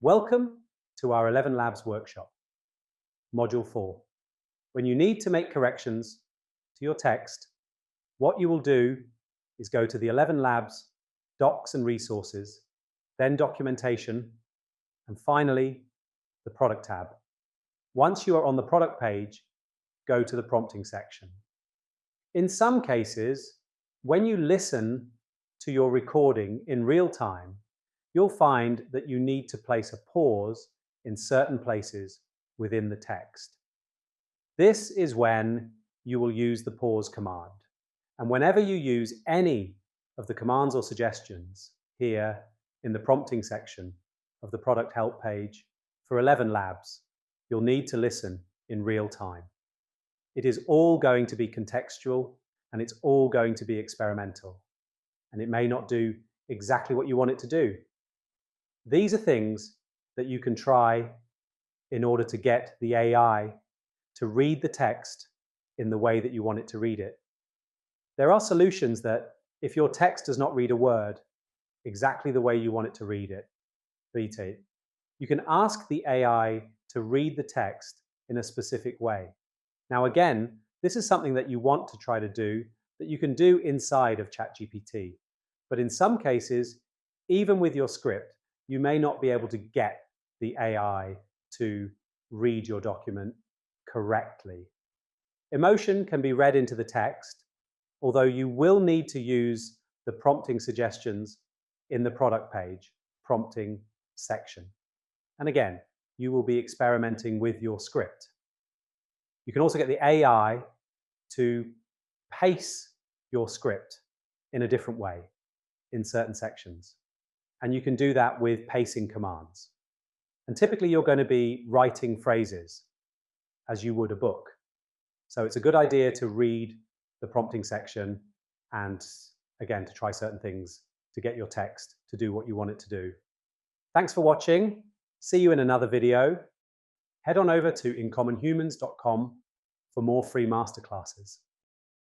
Welcome to our 11 Labs workshop, Module 4. When you need to make corrections to your text, what you will do is go to the 11 Labs Docs and Resources, then Documentation, and finally, the Product tab. Once you are on the product page, go to the prompting section. In some cases, when you listen to your recording in real time, you'll find that you need to place a pause in certain places within the text. This is when you will use the pause command. And whenever you use any of the commands or suggestions here in the prompting section of the product help page for 11 Labs, you'll need to listen in real time. It is all going to be contextual and it's all going to be experimental. And it may not do exactly what you want it to do. These are things that you can try in order to get the AI to read the text in the way that you want it to read it. There are solutions that, if your text does not read a word exactly the way you want it to read it, you can ask the AI to read the text in a specific way. Now again, this is something that you want to try to do that you can do inside of ChatGPT. But in some cases, even with your script, you may not be able to get the AI to read your document correctly. Emotion can be read into the text, although you will need to use the prompting suggestions in the product page, prompting section. And again, you will be experimenting with your script. You can also get the AI to pace your script in a different way in certain sections. And you can do that with pacing commands. And typically you're going to be writing phrases as you would a book. So it's a good idea to read the prompting section and again, to try certain things to get your text to do what you want it to do. Thanks for watching. See you in another video. Head on over to incommonhumans.com for more free masterclasses.